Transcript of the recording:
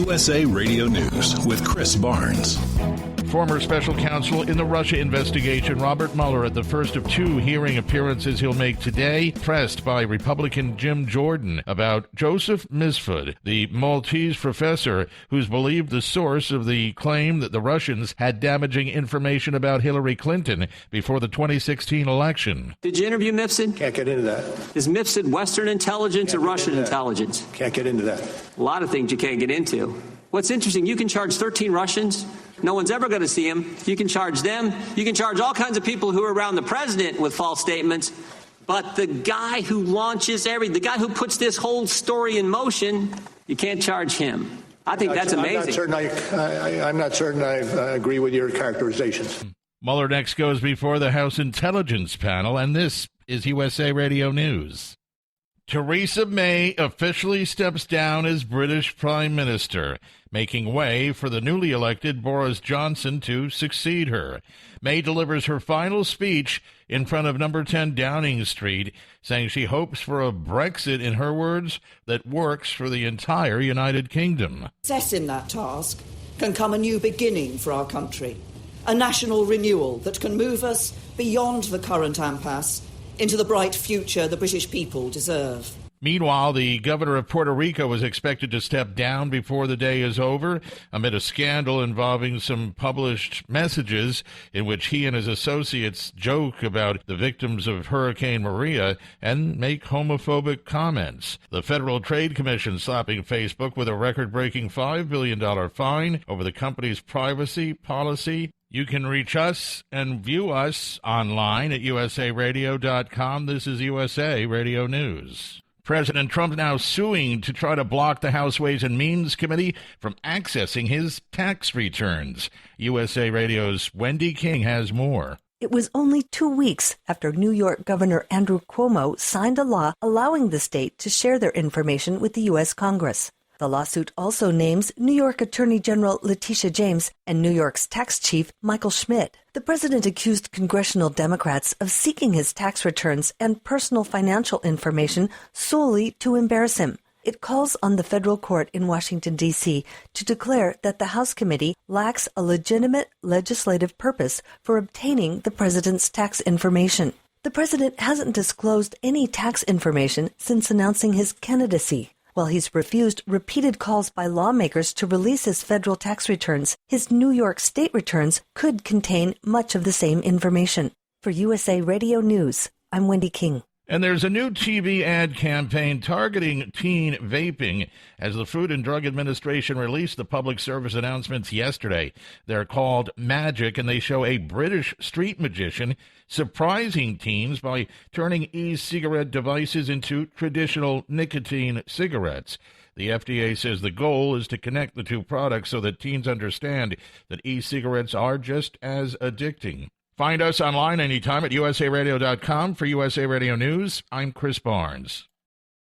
USA Radio News with Chris Barnes. Former special counsel in the Russia investigation, Robert Mueller, at the first of two hearing appearances he'll make today, pressed by Republican Jim Jordan about Joseph Mifsud, the Maltese professor who's believed the source of the claim that the Russians had damaging information about Hillary Clinton before the 2016 election. Did you interview Mifsud? Can't get into that. Is Mifsud Western intelligence or Russian intelligence? Can't get into that. A lot of things you can't get into. What's interesting, you can charge 13 Russians. No one's ever going to see them. You can charge them. You can charge all kinds of people who are around the president with false statements. But the guy who launches the guy who puts this whole story in motion, you can't charge him. I think that's amazing. I'm not certain I agree with your characterizations. Mueller next goes before the House Intelligence Panel, and this is USA Radio News. Theresa May officially steps down as British Prime Minister, making way for the newly elected Boris Johnson to succeed her. May delivers her final speech in front of number 10 Downing Street, saying she hopes for a Brexit, in her words, that works for the entire United Kingdom. Assessing that task can come a new beginning for our country, a national renewal that can move us beyond the current impasse into the bright future the British people deserve. Meanwhile, the governor of Puerto Rico is expected to step down before the day is over amid a scandal involving some published messages in which he and his associates joke about the victims of Hurricane Maria and make homophobic comments. The Federal Trade Commission slapping Facebook with a record-breaking $5 billion fine over the company's privacy policy. You can reach us and view us online at usaradio.com. This is USA Radio News. President Trump now suing to try to block the House Ways and Means Committee from accessing his tax returns. USA Radio's Wendy King has more. It was only 2 weeks after New York Governor Andrew Cuomo signed a law allowing the state to share their information with the U.S. Congress. The lawsuit also names New York Attorney General Letitia James and New York's tax chief Michael Schmidt. The president accused congressional Democrats of seeking his tax returns and personal financial information solely to embarrass him. It calls on the federal court in Washington, D.C. to declare that the House committee lacks a legitimate legislative purpose for obtaining the president's tax information. The president hasn't disclosed any tax information since announcing his candidacy. While he's refused repeated calls by lawmakers to release his federal tax returns, his New York state returns could contain much of the same information. For USA Radio News, I'm Wendy King. And there's a new TV ad campaign targeting teen vaping as the Food and Drug Administration released the public service announcements yesterday. They're called Magic, and they show a British street magician surprising teens by turning e-cigarette devices into traditional nicotine cigarettes. The FDA says the goal is to connect the two products so that teens understand that e-cigarettes are just as addicting. Find us online anytime at usaradio.com. For USA Radio News, I'm Chris Barnes.